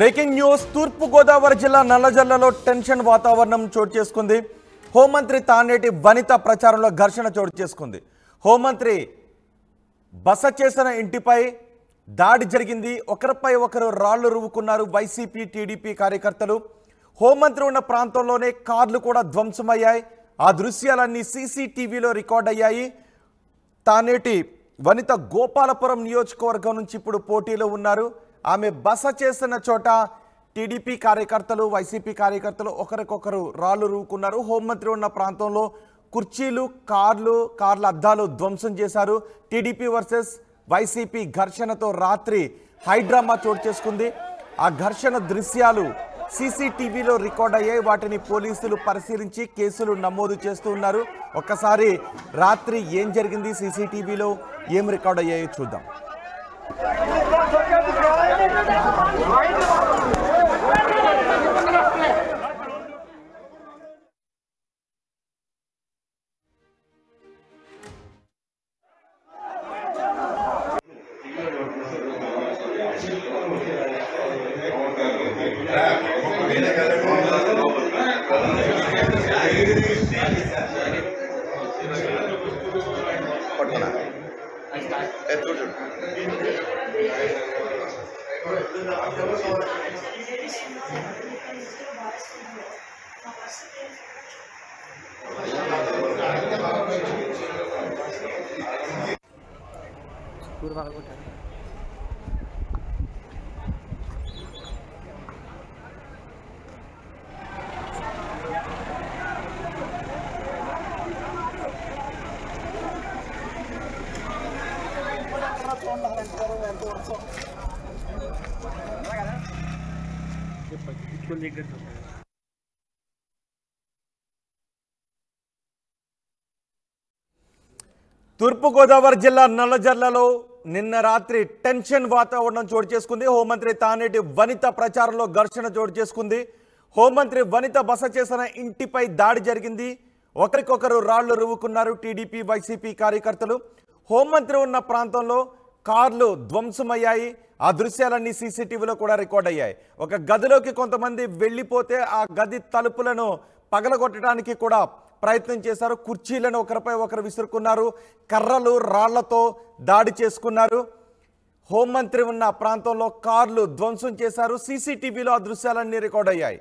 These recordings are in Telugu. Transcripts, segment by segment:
బ్రేకింగ్ న్యూస్ తూర్పు గోదావరి జిల్లా నల్లజర్లలో టెన్షన్ వాతావరణం చోటు చేసుకుంది. హోంమంత్రి తానేటి వనిత ప్రచారంలో ఘర్షణ చోటు చేసుకుంది. హోంమంత్రి బస చేసిన ఇంటిపై దాడి జరిగింది. ఒకరిపై ఒకరు రాళ్లు రువ్వుకున్నారు వైసీపీ టీడీపీ కార్యకర్తలు. హోంమంత్రి ఉన్న ప్రాంతంలోనే కార్లు కూడా ధ్వంసమయ్యాయి. ఆ దృశ్యాలన్నీ సీసీటీవీలో రికార్డ్ అయ్యాయి. తానేటి వనిత గోపాలపురం నియోజకవర్గం నుంచి ఇప్పుడు పోటీలో ఉన్నారు. ఆమె బస చేసిన చోట టీడీపీ కార్యకర్తలు వైసీపీ కార్యకర్తలు ఒకరికొకరు రాళ్లు రువ్వుకున్నారు. హోంమంత్రి ఉన్న ప్రాంతంలో కుర్చీలు కార్ల అద్దాలు ధ్వంసం చేశారు. టీడీపీ వర్సెస్ వైసీపీ ఘర్షణతో రాత్రి హైడ్రామా చోటు చేసుకుంది. ఆ ఘర్షణ దృశ్యాలు సీసీటీవీలో రికార్డ్ అయ్యాయి. వాటిని పోలీసులు పరిశీలించి కేసులు నమోదు చేస్తూ ఉన్నారు. ఒక్కసారి రాత్రి ఏం జరిగింది, సీసీటీవీలో ఏం రికార్డ్ అయ్యాయో చూద్దాం. తూర్పు గోదావరి జిల్లా నల్లజర్లలో నిన్న రాత్రి టెన్షన్ వాతావరణం చోటు చేసుకుంది. హోంమంత్రి తానేటి వనిత ప్రచారంలో ఘర్షణ చోటు చేసుకుంది. హోంమంత్రి వనిత బస చేసిన ఇంటిపై దాడి జరిగింది. ఒకరికొకరు రాళ్లు రువ్వుకున్నారు టీడీపీ వైసీపీ కార్యకర్తలు. హోంమంత్రి ఉన్న ప్రాంతంలో కార్లు ధ్వంసమయ్యాయి. ఆ దృశ్యాలన్నీ సీసీటీవీలో కూడా రికార్డ్ అయ్యాయి. ఒక గదిలోకి కొంతమంది వెళ్ళిపోతే ఆ గది తలుపులను పగలగొట్టడానికి కూడా ప్రయత్నం చేశారు. కుర్చీలను ఒకరిపై ఒకరు విసురుకున్నారు. కర్రలు రాళ్లతో దాడి చేసుకున్నారు. హోంమంత్రి ఉన్న ప్రాంతంలో కార్లు ధ్వంసం చేశారు. సీసీటీవీలో ఆ దృశ్యాలన్నీ రికార్డ్ అయ్యాయి.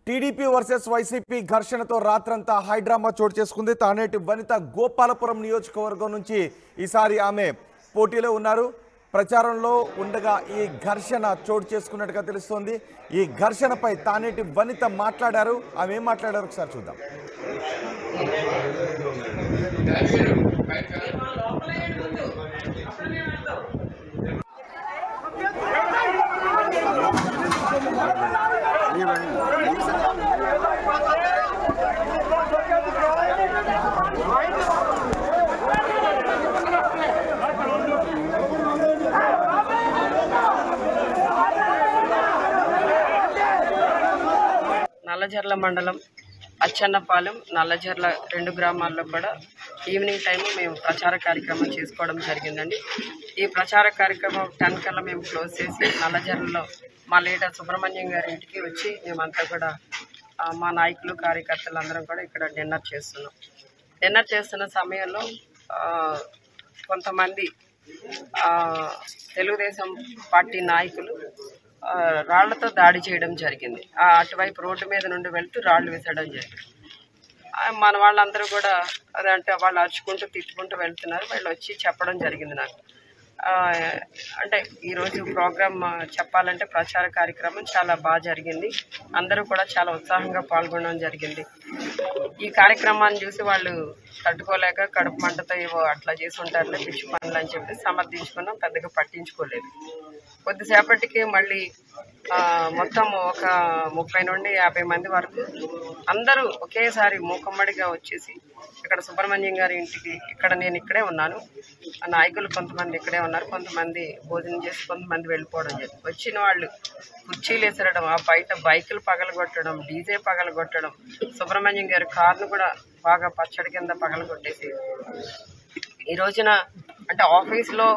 టీడీపీ వర్సెస్ వైసీపీ ఘర్షణతో రాత్రంతా హైడ్రామా చోటు చేసుకుంది. తానేటి వనిత గోపాలపురం నియోజకవర్గం నుంచి ఈసారి ఆమె పోటీలో ఉన్నారు. ప్రచారంలో ఉండగా ఈ ఘర్షణ చోటు చేసుకున్నట్టుగా తెలుస్తోంది. ఈ ఘర్షణపై తానేటి వనిత మాట్లాడారు. ఆమె ఏం మాట్లాడారు ఒకసారి చూద్దాం. నల్లజర్ల మండలం అచ్చన్నపాలెం నల్లజర్ల 2 గ్రామాల్లో కూడా ఈవినింగ్ టైం మేము ప్రచార కార్యక్రమం చేసుకోవడం జరిగిందండి. ఈ ప్రచార కార్యక్రమం 10 కల్లా మేము క్లోజ్ చేసి నల్లజర్లలో మా లీడర్ సుబ్రహ్మణ్యం గారి ఇంటికి వచ్చి మేమంతా కూడా మా నాయకులు కార్యకర్తలు అందరం కూడా ఇక్కడ డిన్నర్ చేస్తున్నాం. డిన్నర్ చేస్తున్న సమయంలో కొంతమంది తెలుగుదేశం పార్టీ నాయకులు రాళ్లతో దాడి చేయడం జరిగింది. అటువైపు రోడ్డు మీద నుండి వెళ్తూ రాళ్లు విసరడం జరిగింది. మన వాళ్ళందరూ కూడా అదంటే వాళ్ళు అరుచుకుంటూ తిట్టుకుంటూ వెళ్తున్నారు. వాళ్ళు వచ్చి చెప్పడం జరిగింది నాకు. అంటే ఈరోజు ప్రోగ్రామ్ చెప్పాలంటే ప్రచార కార్యక్రమం చాలా బాగా జరిగింది. అందరూ కూడా చాలా ఉత్సాహంగా పాల్గొనడం జరిగింది. ఈ కార్యక్రమాన్ని చూసి వాళ్ళు తట్టుకోలేక కడుపు మంటతో ఏవో అట్లా చేసి ఉంటారులే పిచ్చి పనులు అని చెప్పి సమర్థించుకున్నాం. పెద్దగా పట్టించుకోలేదు. కొద్దిసేపటికి మళ్ళీ మొత్తం ఒక 30 నుండి 50 మంది వరకు అందరూ ఒకేసారి మూకమ్మడిగా వచ్చేసి ఇక్కడ సుబ్రహ్మణ్యం గారి ఇంటికి నేను ఇక్కడే ఉన్నాను. నాయకులు కొంతమంది ఇక్కడే ఉన్నారు. కొంతమంది భోజనం చేసి కొంతమంది వెళ్ళిపోవడం జరిగింది. వచ్చిన వాళ్ళు కుర్చీలు ఎసరడం, ఆ బయట బైకులు పగలగొట్టడం, డీజే పగలగొట్టడం, సుబ్రహ్మణ్యం గారి కార్ను కూడా బాగా పచ్చడి కింద పగలగొట్టేసి ఈ రోజున అంటే ఆఫీస్లో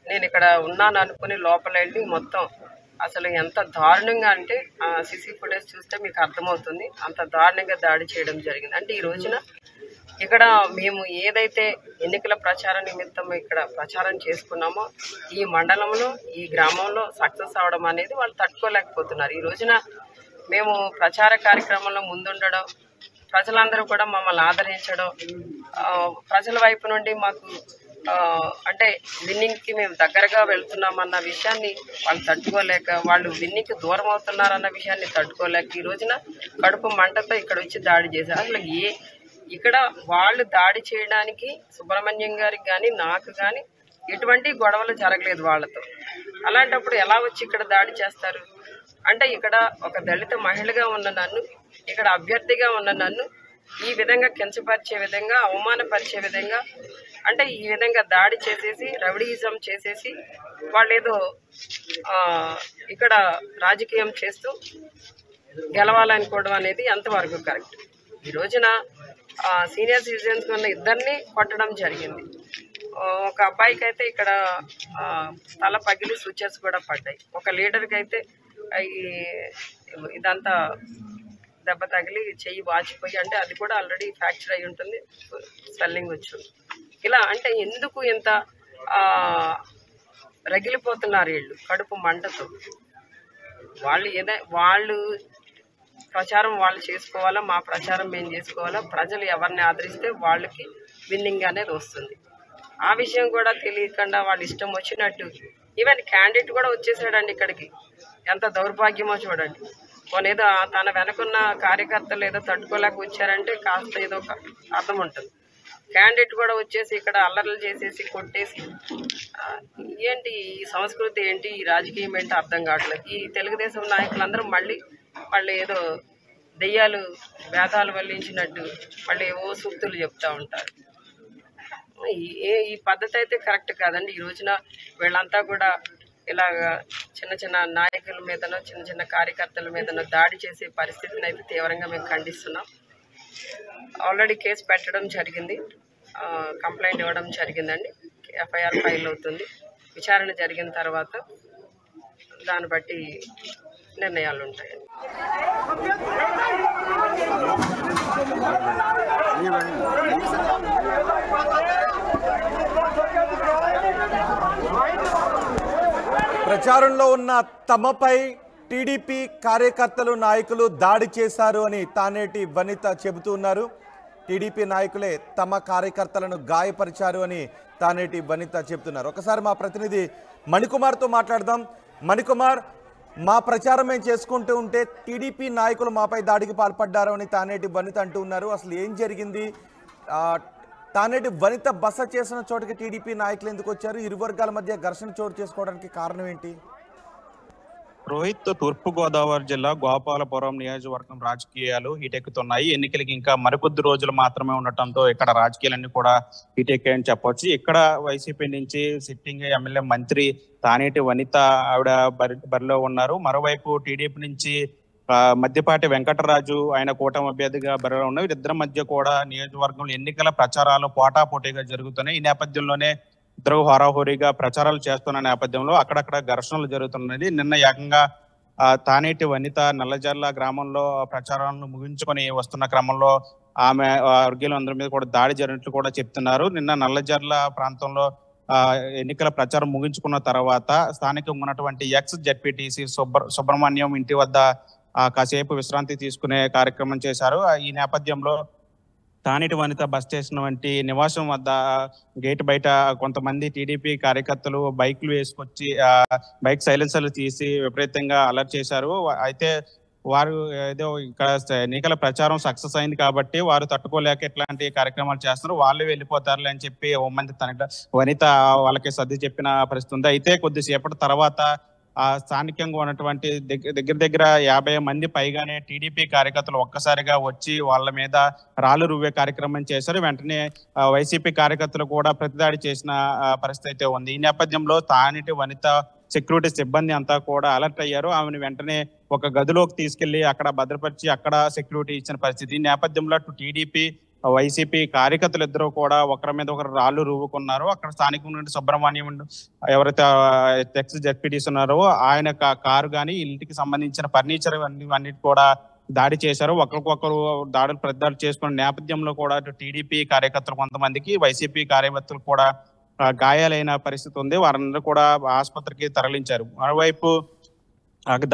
నేను ఇక్కడ ఉన్నాను అనుకుని లోపల వెళ్ళి మొత్తం అసలు ఎంత దారుణంగా అంటే సీసీ ఫుటేజ్ చూస్తే మీకు అర్థమవుతుంది. అంత దారుణంగా దాడి చేయడం జరిగింది. అంటే ఈ రోజున ఇక్కడ మేము ఏదైతే ఎన్నికల ప్రచార నిమిత్తం ఇక్కడ ప్రచారం చేసుకున్నామో ఈ మండలంలో ఈ గ్రామంలో సక్సెస్ అవడం అనేది వాళ్ళు తట్టుకోలేకపోతున్నారు. ఈ రోజున మేము ప్రచార కార్యక్రమంలో ముందుండడం, ప్రజలందరూ కూడా మమ్మల్ని ఆదరించడం, ప్రజల వైపు నుండి మాకు అంటే విన్నింగ్కి మేము దగ్గరగా వెళ్తున్నామన్న విషయాన్ని వాళ్ళు తట్టుకోలేక, వాళ్ళు విన్నింగ్కి దూరం అవుతున్నారన్న విషయాన్ని తట్టుకోలేక ఈ రోజున కడుపు మంటతో ఇక్కడ వచ్చి దాడి చేశారు. అసలు ఇక్కడ వాళ్ళు దాడి చేయడానికి సుబ్రహ్మణ్యం గారికి కానీ నాకు కానీ ఎటువంటి గొడవలు జరగలేదు వాళ్ళతో. అలాంటప్పుడు ఎలా వచ్చి ఇక్కడ దాడి చేస్తారు? అంటే ఇక్కడ ఒక దళిత మహిళగా ఉన్న నన్ను, ఇక్కడ అభ్యర్థిగా ఉన్న నన్ను ఈ విధంగా కించపరిచే విధంగా, అవమానపరిచే విధంగా, అంటే ఈ విధంగా దాడి చేసేసి రౌడీయిజం చేసేసి వాళ్ళు ఏదో ఇక్కడ రాజకీయం చేస్తూ గెలవాలనుకోవడం అనేది ఎంతవరకు కరెక్ట్? ఈ రోజున సీనియర్ సిటిజన్స్ ఉన్న ఇద్దరిని కొట్టడం జరిగింది. ఒక అబ్బాయికి అయితే ఇక్కడ తల పగిలి సూచర్స్ కూడా పడ్డాయి. ఒక లీడర్కి అయితే ఇదంతా దెబ్బ తగిలి చెయ్యి వాచిపోయి, అంటే అది కూడా ఆల్రెడీ ఫ్రాక్చర్ అయి ఉంటుంది, స్వెల్లింగ్ వచ్చింది. ఇలా అంటే ఎందుకు ఇంత రగిలిపోతున్నారు వీళ్ళు కడుపు మంటతో? వాళ్ళు ప్రచారం వాళ్ళు చేసుకోవాలా, మా ప్రచారం మేము చేసుకోవాలా, ప్రజలు ఎవరిని ఆదరిస్తే వాళ్ళకి విన్నింగ్ అనేది వస్తుంది. ఆ విషయం కూడా తెలియకుండా వాళ్ళు ఇష్టం వచ్చినట్టు, ఈవెన్ క్యాండిడేట్ కూడా వచ్చేసాడండి ఇక్కడికి. ఎంత దౌర్భాగ్యమో చూడండి. కొనేదో తన వెనకున్న కార్యకర్తలు ఏదో తట్టుకోలేక వచ్చారంటే కాస్త ఏదో అర్థం ఉంటుంది. క్యాండిడేట్ కూడా వచ్చేసి ఇక్కడ అల్లర్లు చేసేసి కొట్టేసి, ఏంటి ఈ సంస్కృతి, ఏంటి ఈ రాజకీయం ఏంటి అర్థం కావట్లేదు. ఈ తెలుగుదేశం నాయకులందరూ మళ్ళీ ఏదో దెయ్యాలు వేదాలు వల్లించినట్టు మళ్ళీ ఏవో సూక్తులు చెప్తూ ఉంటారు. ఈ పద్ధతి అయితే కరెక్ట్ కాదండి. ఈ రోజున వీళ్ళంతా కూడా ఇలాగ చిన్న చిన్న నాయకుల మీదనో చిన్న చిన్న కార్యకర్తల మీదనో దాడి చేసే పరిస్థితిని అయితే తీవ్రంగా మేము ఖండిస్తున్నాం. ఆల్రెడీ కేసు పెట్టడం జరిగింది, కంప్లైంట్ ఇవ్వడం జరిగిందండి. ఎఫ్ఐఆర్ ఫైల్ అవుతుంది. విచారణ జరిగిన తర్వాత దాన్ని బట్టి నిర్ణయాలు ఉంటాయండి. ప్రచారంలో ఉన్న తమపై టీడీపీ కార్యకర్తలు నాయకులు దాడి చేశారు అని తానేటి వనిత చెబుతూ ఉన్నారు. టీడీపీ నాయకులే తమ కార్యకర్తలను గాయపరిచారు అని తానేటి వనిత చెబుతున్నారు. ఒకసారి మా ప్రతినిధి మణికుమార్తో మాట్లాడదాం. మణికుమార్, మా ప్రచారం మేము చేసుకుంటూ ఉంటే టీడీపీ నాయకులు మాపై దాడికి పాల్పడ్డారు అని తానేటి వనిత అంటూ ఉన్నారు. అసలు ఏం జరిగింది? తానేటి వనిత బస చేసిన చోటుకి టీడీపీ నాయకులు ఎందుకు వచ్చారు? ఇరు వర్గాల మధ్య ఘర్షణ చోటు చేసుకోవడానికి కారణం ఏంటి? రోహిత్, తూర్పుగోదావరి జిల్లా గోపాలపురం నియోజకవర్గం రాజకీయాలు హీటెక్కుతున్నాయి. ఎన్నికలకి ఇంకా మరికొద్ది రోజులు మాత్రమే ఉండటంతో ఇక్కడ రాజకీయాలన్నీ కూడా హీటెక్కాయని చెప్పొచ్చు. ఇక్కడ వైసీపీ నుంచి సిట్టింగ్ ఎమ్మెల్యే మంత్రి తానేటి వనిత ఆవిడ బరిలో ఉన్నారు. మరోవైపు టీడీపీ నుంచి మద్దిపాటి వెంకటరాజు ఆయన కూటమి అభ్యర్థిగా బరిలో ఉన్నారు. వీరిద్దరి మధ్య కూడా నియోజకవర్గంలో ఎన్నికల ప్రచారాలు పోటాపోటీగా జరుగుతున్నాయి. ఈ నేపథ్యంలోనే ఇద్దరు హోరాహోరీగా ప్రచారాలు చేస్తున్న నేపథ్యంలో అక్కడక్కడ ఘర్షణలు జరుగుతున్నది. నిన్న ఏకంగా తానేటి వనిత నల్లజర్ల గ్రామంలో ప్రచారాలను ముగించుకొని వస్తున్న క్రమంలో ఆమె వర్గీయులందరి మీద కూడా దాడి జరిగినట్లు కూడా చెప్తున్నారు. నిన్న నల్లజర్ల ప్రాంతంలో ఎన్నికల ప్రచారం ముగించుకున్న తర్వాత స్థానికంగా ఉన్నటువంటి ఎక్స్ జెడ్పీటీసీ సుబ్రహ్మణ్యం ఇంటి వద్ద కాసేపు విశ్రాంతి తీసుకునే కార్యక్రమం చేశారు. ఈ నేపథ్యంలో తానేటి వనిత బస్ స్టేషన్ వంటి నివాసం వద్ద గేట్ బయట కొంతమంది టీడీపీ కార్యకర్తలు బైక్లు వేసుకొచ్చి బైక్ సైలెన్సర్లు తీసి విపరీతంగా అలర్ట్ చేశారు. అయితే వారు ఏదో ఇక్కడ ఎన్నికల ప్రచారం సక్సెస్ అయింది కాబట్టి వారు తట్టుకోలేక ఇట్లాంటి కార్యక్రమాలు చేస్తున్నారు, వాళ్ళు వెళ్ళిపోతారులే అని చెప్పి హోంమంత్రి వనిత వాళ్ళకి సర్ది చెప్పిన పరిస్థితి ఉంది. అయితే కొద్దిసేపటి తర్వాత స్థానికంగా ఉన్నటువంటి దగ్గర 50 మంది పైగానే టీడీపీ కార్యకర్తలు ఒక్కసారిగా వచ్చి వాళ్ళ మీద రాళ్లు రువ్వే కార్యక్రమం చేశారు. వెంటనే వైసీపీ కార్యకర్తలు కూడా ప్రతిదాడి చేసిన పరిస్థితి అయితే ఉంది. ఈ నేపథ్యంలో తానేటి వనిత సెక్యూరిటీ సిబ్బంది అంతా కూడా అలర్ట్ అయ్యారు. ఆమెను వెంటనే ఒక గదిలోకి తీసుకెళ్లి అక్కడ భద్రపరిచి అక్కడ సెక్యూరిటీ ఇచ్చిన పరిస్థితి. ఈ నేపథ్యంలో అటు టీడీపీ వైసీపీ కార్యకర్తలు ఇద్దరు కూడా ఒకరి మీద ఒకరు రాళ్లు రువ్వుకున్నారు. అక్కడ స్థానిక సుబ్రహ్మణ్యం ఎవరైతే ఎక్స్ జెడ్పీటీసీ ఉన్నారో ఆయన కారు కానీ ఇంటికి సంబంధించిన ఫర్నిచర్ అన్నిటి కూడా దాడి చేశారు. ఒకరికొకరు దాడులు ప్రతిదాడులు చేసుకున్న నేపథ్యంలో కూడా టీడీపీ కార్యకర్తలు కొంతమందికి, వైసీపీ కార్యకర్తలు కూడా గాయాలైన పరిస్థితి ఉంది. వారందరూ కూడా ఆసుపత్రికి తరలించారు. మరోవైపు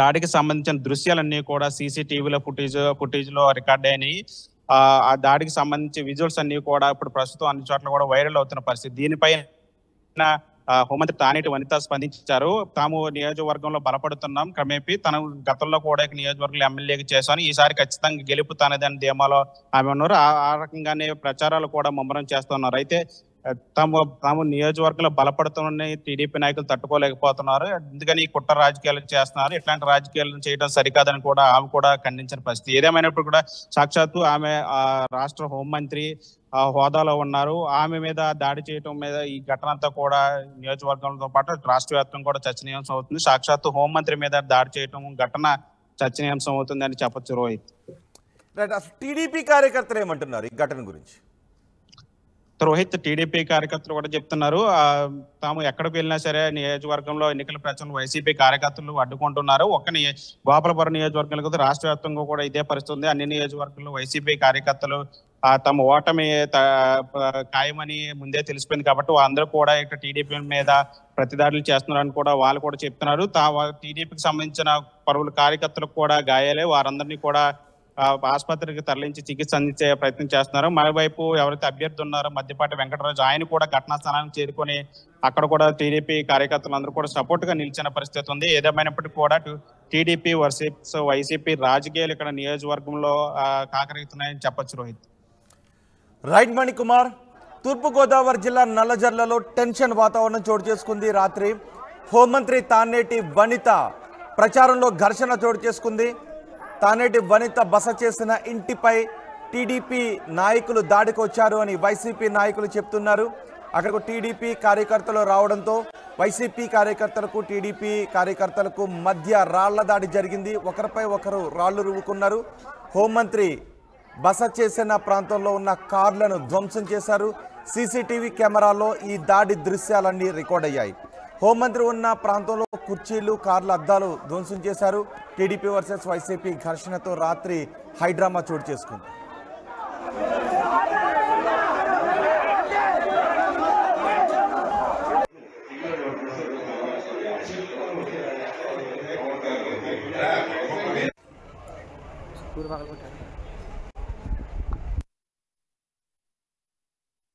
దాడికి సంబంధించిన దృశ్యాలన్నీ కూడా సీసీటీవీలో ఫుటేజ్ లో రికార్డ్ అయినాయి. ఆ దాడికి సంబంధించి విజువల్స్ అన్ని కూడా ఇప్పుడు ప్రస్తుతం అన్ని చోట్ల కూడా వైరల్ అవుతున్న పరిస్థితి. దీనిపైన హోంమంత్రి తానేటి వనిత స్పందించారు. తాము నియోజకవర్గంలో బలపడుతున్నాం, క్రమేపీ తన గతంలో కూడా నియోజకవర్గంలో ఎమ్మెల్యేగా చేశాను, ఈసారి ఖచ్చితంగా గెలుపు తనదని ధీమాలో ఆమె ఉన్నారు. ఆ రకంగానే ప్రచారాలు కూడా ముమ్మరం చేస్తున్నారు. అయితే తాము నియోజకవర్గంలో బలపడుతున్న టీడీపీ నాయకులు తట్టుకోలేకపోతున్నారు, అందుకని కుట్ర రాజకీయాలు చేస్తున్నారు, ఇట్లాంటి రాజకీయాలు చేయడం సరికాదని కూడా ఆమె కూడా ఖండించిన పరిస్థితి. ఏదేమైనప్పుడు కూడా సాక్షాత్తు ఆమె రాష్ట్ర హోంమంత్రి హోదాలో ఉన్నారు. ఆమె మీద దాడి చేయడం మీద ఈ ఘటన అంతా కూడా నియోజకవర్గంతో పాటు రాష్ట్ర వ్యాప్తంగా కూడా చర్చనీయాంశం అవుతుంది. సాక్షాత్తు హోంమంత్రి మీద దాడి చేయడం ఘటన చర్చనీయాంశం అవుతుంది అని చెప్పొచ్చు. రోహిత్, అసలు టీడీపీ కార్యకర్తలు ఏమంటున్నారు ఈ ఘటన గురించి? టీడీపీ కార్యకర్తలు కూడా చెప్తున్నారు, తాము ఎక్కడికి వెళ్ళినా సరే నియోజకవర్గంలో ఎన్నికల ప్రచారంలో వైసీపీ కార్యకర్తలు అడ్డుకుంటున్నారు. గోపాలపురం నియోజకవర్గంలో రాష్ట్ర వ్యాప్తంగా కూడా ఇదే పరిస్థితి ఉంది. అన్ని నియోజకవర్గంలో వైసీపీ కార్యకర్తలు తమ ఓటమి ఖాయమని ముందే తెలిసిపోయింది కాబట్టి అందరూ కూడా ఇక్కడ టీడీపీ మీద ప్రతిదాడులు చేస్తున్నారని కూడా వాళ్ళు కూడా చెప్తున్నారు. టీడీపీకి సంబంధించిన పలువురు కార్యకర్తలకు కూడా గాయాలే, వారందరినీ కూడా ఆసుపత్రికి తరలించి చికిత్స అందించే ప్రయత్నం చేస్తున్నారు. మరోవైపు ఎవరైతే అభ్యర్థి ఉన్నారో మద్దిపాటి వెంకటరాజు, ఆయన కూడా ఘటనా స్థానానికి చేరుకొని అక్కడ కూడా టీడీపీ కార్యకర్తలందరూ కూడా సపోర్ట్ గా నిలిచిన పరిస్థితి ఉంది. ఏదేమైనప్పటికీ కూడా టీడీపీ వర్సెస్ వైసీపీ రాజకీయాలు ఇక్కడ నియోజకవర్గంలో కాకరిస్తున్నాయని చెప్పొచ్చు. రోహిత్, రైట్ మణికుమార్, తూర్పుగోదావరి జిల్లా నల్లజర్లలో టెన్షన్ వాతావరణం చోటు చేసుకుంది. రాత్రి హోంమంత్రి తానేటి వనిత ప్రచారంలో ఘర్షణ చోటు చేసుకుంది. తానేటి వనిత బస చేసిన ఇంటిపై టీడీపీ నాయకులు దాడికి వచ్చారు అని వైసీపీ నాయకులు చెప్తున్నారు. అక్కడకు టీడీపీ కార్యకర్తలు రావడంతో వైసీపీ కార్యకర్తలకు టీడీపీ కార్యకర్తలకు మధ్య రాళ్ల దాడి జరిగింది. ఒకరిపై ఒకరు రాళ్లు రువ్వుకున్నారు. హోంమంత్రి బస చేసిన ప్రాంతంలో ఉన్న కార్లను ధ్వంసం చేశారు. సీసీటీవీ కెమెరాలో ఈ దాడి దృశ్యాలన్నీ రికార్డ్ అయ్యాయి. హోంమంత్రి ఉన్న ప్రాంతంలో కుర్చీలు, కార్ల అద్దాలు ధ్వంసం చేశారు. టీడీపీ వర్సెస్ వైసీపీ ఘర్షణతో రాత్రి హైడ్రామా చోటు చేసుకుంది. पूर्व